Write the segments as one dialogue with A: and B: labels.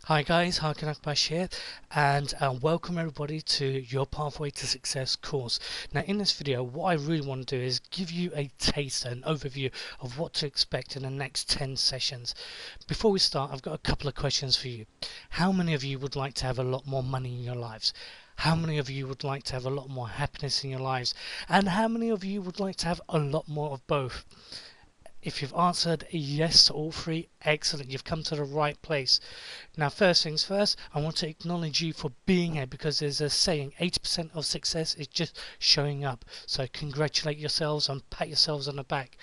A: Hi guys, Hakan Akbash here, and welcome everybody to your Pathway to Success course. Now in this video, what I really want to do is give you a taste, an overview of what to expect in the next 10 sessions. Before we start, I've got a couple of questions for you. How many of you would like to have a lot more money in your lives? How many of you would like to have a lot more happiness in your lives? And how many of you would like to have a lot more of both? If you've answered yes to all three, excellent, you've come to the right place. Now, first things first, I want to acknowledge you for being here because there's a saying 80% of success is just showing up. So, congratulate yourselves and pat yourselves on the back.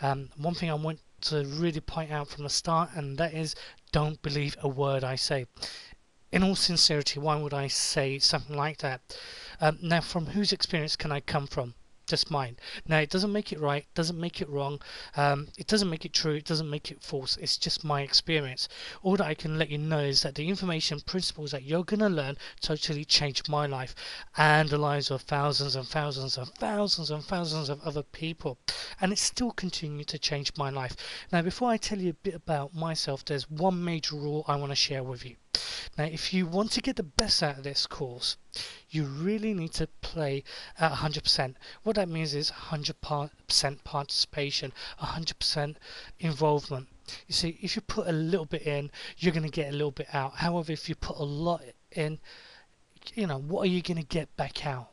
A: One thing I want to really point out from the start, and that is don't believe a word I say. In all sincerity, why would I say something like that? Now, from whose experience can I come from? Just mine. Now, it doesn't make it right, doesn't make it wrong, it doesn't make it true, it doesn't make it false. It's just my experience. All that I can let you know is that the information, principles that you're going to learn totally changed my life and the lives of thousands and thousands and thousands and thousands of other people. And it's still continuing to change my life. Now, before I tell you a bit about myself, there's one major rule I want to share with you. Now, if you want to get the best out of this course, you really need to play at 100%. What that means is 100% participation, 100% involvement. You see, if you put a little bit in, you're going to get a little bit out. However, if you put a lot in, what are you going to get back out?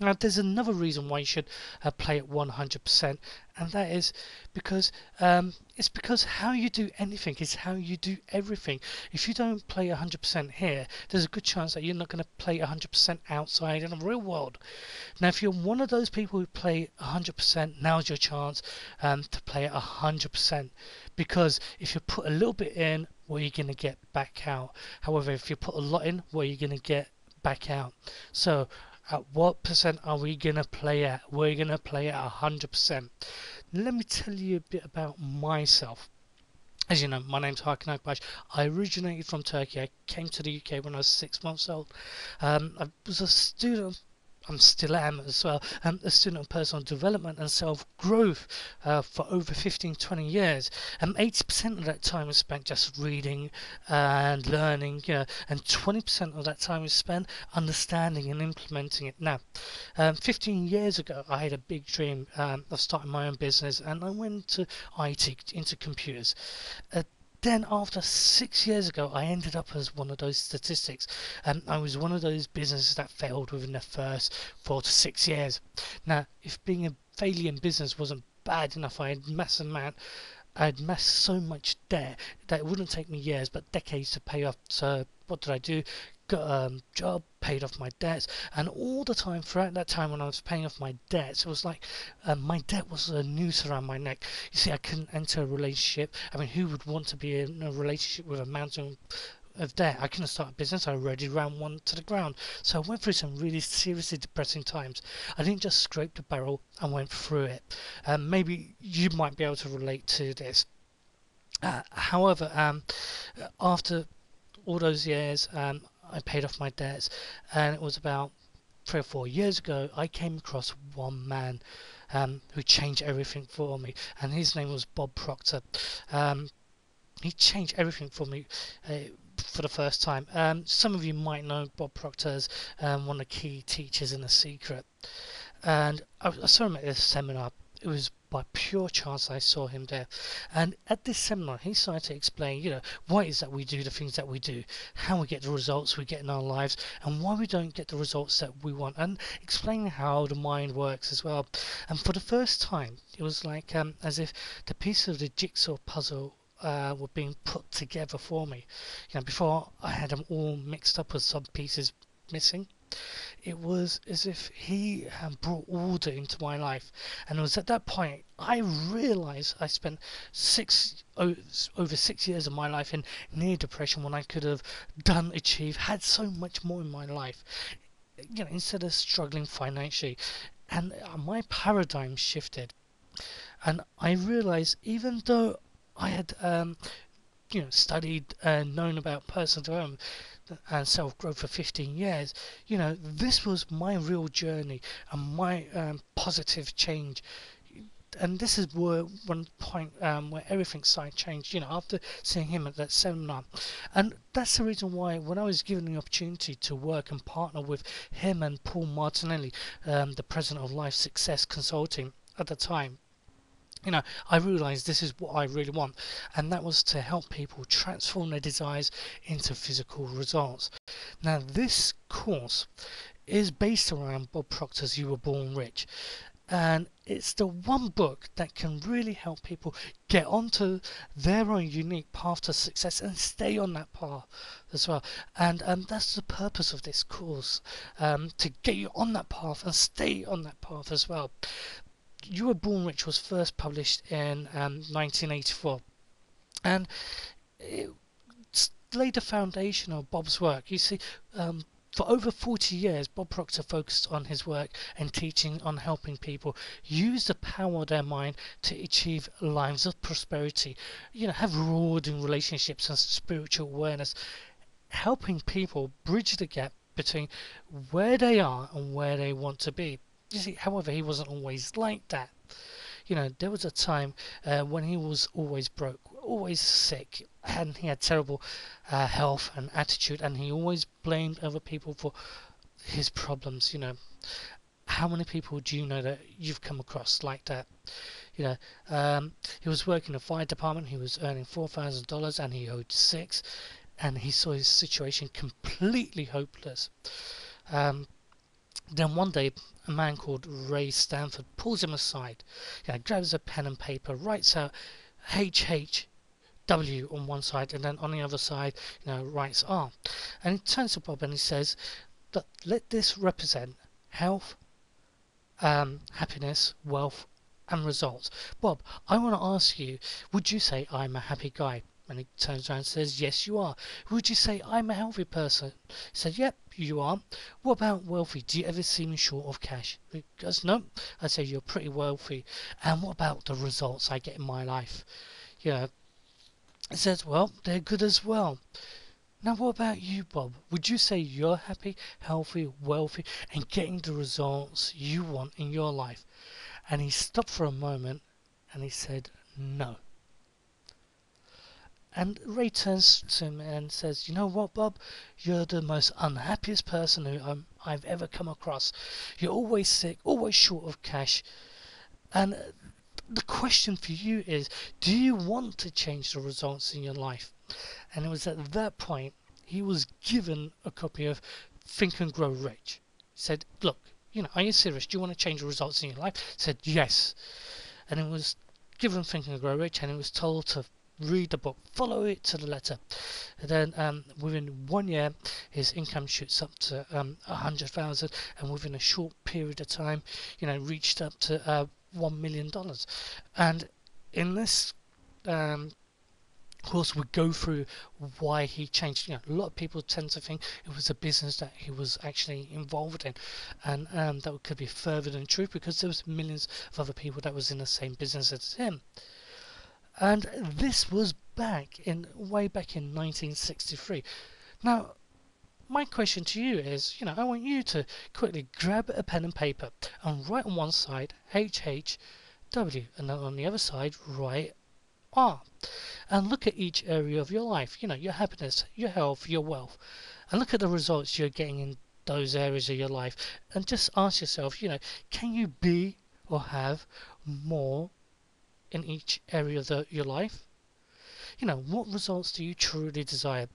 A: Now, there's another reason why you should play at 100%, and that is because it's because how you do anything is how you do everything. If you don't play 100% here, there's a good chance that you're not going to play 100% outside in the real world. Now, if you're one of those people who play 100%, now's your chance to play at 100%, because if you put a little bit in, what are you going to get back out? However, if you put a lot in, what are you going to get back out? So, at what percent are we going to play at? We're going to play at 100%. Let me tell you a bit about myself. As you know, my name's Hakan Akbash. I originated from Turkey. I came to the UK when I was 6 months old. I was a student. I'm still am as well. A student of personal development and self-growth for over 15-20 years. 80% of that time was spent just reading and learning, and 20% of that time was spent understanding and implementing it. Now, 15 years ago, I had a big dream of starting my own business, and I went to IT, into computers. Then after 6 years ago, I ended up as one of those statistics. I was one of those businesses that failed within the first 4 to 6 years. Now, if being a failure in business wasn't bad enough, I had amassed so much debt that it wouldn't take me years but decades to pay off. So what did I do? Got a job, paid off my debts, and all the time throughout that time when I was paying off my debts, it was like my debt was a noose around my neck. You see, I couldn't enter a relationship. I mean, who would want to be in a relationship with a mountain of debt? I couldn't start a business. I already ran one to the ground. So I went through some really seriously depressing times. I didn't just scrape the barrel, I went through it. Maybe you might be able to relate to this. However, after all those years, I paid off my debts, and it was about 3 or 4 years ago I came across one man who changed everything for me, and his name was Bob Proctor. Um, he changed everything for me. For the first time. Some of you might know Bob Proctor as one of the key teachers in The Secret. And I saw him at this seminar. It was by pure chance I saw him there. And at this seminar, he started to explain, why it is that we do the things that we do, how we get the results we get in our lives, and why we don't get the results that we want, and explaining how the mind works as well. And for the first time, it was like as if the piece of the jigsaw puzzle were being put together for me. Before I had them all mixed up with some pieces missing. It was as if he had brought order into my life, and it was at that point I realised I spent over 6 years of my life in near depression when I could have had so much more in my life. Instead of struggling financially, and my paradigm shifted, and I realised even though I had studied and known about personal development and self-growth for 15 years, this was my real journey and my positive change. and this is where one point where everything started changed, after seeing him at that seminar. And that's the reason why when I was given the opportunity to work and partner with him and Paul Martinelli, the president of Life Success Consulting at the time, I realized this is what I really want, and that was to help people transform their desires into physical results. Now, this course is based around Bob Proctor's You Were Born Rich, and it's the one book that can really help people get onto their own unique path to success and stay on that path as well. And that's the purpose of this course, to get you on that path and stay on that path as well. You Were Born Rich was first published in 1984, and it laid the foundation of Bob's work. You see, for over 40 years, Bob Proctor focused on his work and teaching on helping people use the power of their mind to achieve lives of prosperity, have rewarding relationships and spiritual awareness, helping people bridge the gap between where they are and where they want to be. You see, however, he wasn't always like that. There was a time when he was always broke, always sick, and he had terrible health and attitude, and he always blamed other people for his problems. How many people do you know that you've come across like that? He was working in the fire department. He was earning $4,000 and he owed six, and he saw his situation completely hopeless. Then one day, a man called Ray Stanford pulls him aside, grabs a pen and paper, writes out HHW on one side, and then on the other side, writes R. And he turns to Bob and he says, let this represent health, happiness, wealth, and results. Bob, I want to ask you, would you say I'm a happy guy? And he turns around and says, yes, you are. Would you say I'm a healthy person? He said, yep, you are. What about wealthy? Do you ever see me short of cash? He goes, no. I say, you're pretty wealthy. And what about the results I get in my life? He says, well, they're good as well. Now, what about you, Bob? Would you say you're happy, healthy, wealthy, and getting the results you want in your life? And he stopped for a moment and he said, no. And Ray turns to him and says, you know what, Bob? You're the most unhappiest person who I've ever come across. You're always sick, always short of cash. And the question for you is, do you want to change the results in your life? And it was at that point he was given a copy of Think and Grow Rich. He said, look, are you serious? Do you want to change the results in your life? He said, yes. And it was given Think and Grow Rich, and it was told to read the book, follow it to the letter. And then within 1 year, his income shoots up to 100,000, and within a short period of time, reached up to $1 million. And in this course, we go through why he changed. A lot of people tend to think it was a business that he was actually involved in, and that could be further than true, because there was millions of other people that was in the same business as him. And this was way back in 1963. Now, my question to you is, I want you to quickly grab a pen and paper and write on one side HHW, and then on the other side write R. And look at each area of your life, your happiness, your health, your wealth, and look at the results you're getting in those areas of your life, and just ask yourself, can you be or have more in each area of your life? What results do you truly desire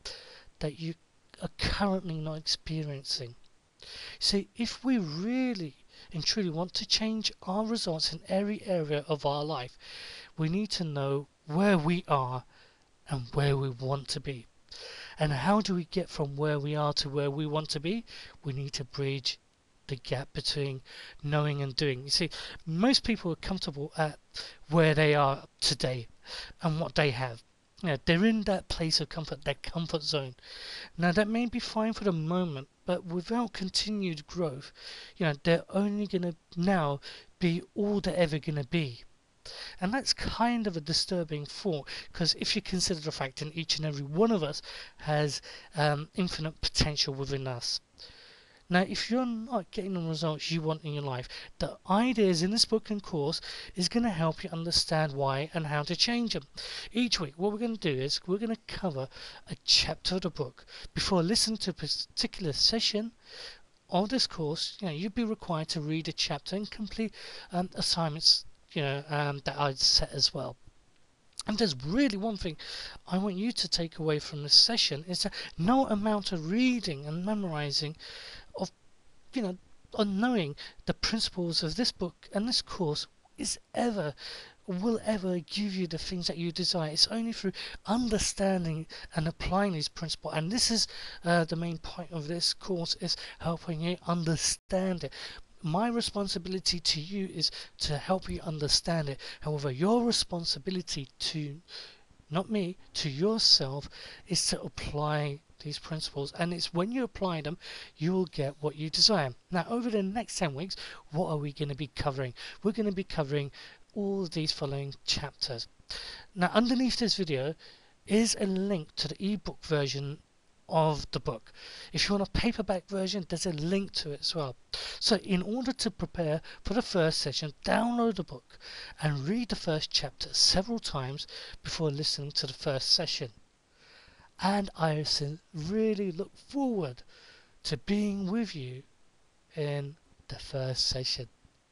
A: that you are currently not experiencing? See, if we really and truly want to change our results in every area of our life, we need to know where we are and where we want to be. And how do we get from where we are to where we want to be? We need to bridge the gap between knowing and doing. You see, most people are comfortable at where they are today and what they have. They're in that place of comfort, their comfort zone. Now, that may be fine for the moment, but without continued growth, they're only going to now be all they're ever going to be. And that's kind of a disturbing thought, because if you consider the fact that each and every one of us has infinite potential within us. Now, if you're not getting the results you want in your life, the ideas in this book and course is going to help you understand why and how to change them. Each week, what we're going to do is we're going to cover a chapter of the book. Before listening to a particular session of this course, you'd be required to read a chapter and complete assignments, that I'd set as well. And there's really one thing I want you to take away from this session is that no amount of reading and memorizing of, on knowing the principles of this book and this course will ever give you the things that you desire. It's only through understanding and applying these principles, and this is the main point of this course, is helping you understand it. My responsibility to you is to help you understand it. However, your responsibility to, not me, to yourself, is to apply these principles, and it's when you apply them you will get what you desire. Now, over the next 10 weeks, what are we going to be covering? We're going to be covering all these following chapters. Now, underneath this video is a link to the ebook version of the book. If you want a paperback version, there's a link to it as well. So in order to prepare for the first session, download the book and read the first chapter several times before listening to the first session. And I really look forward to being with you in the first session.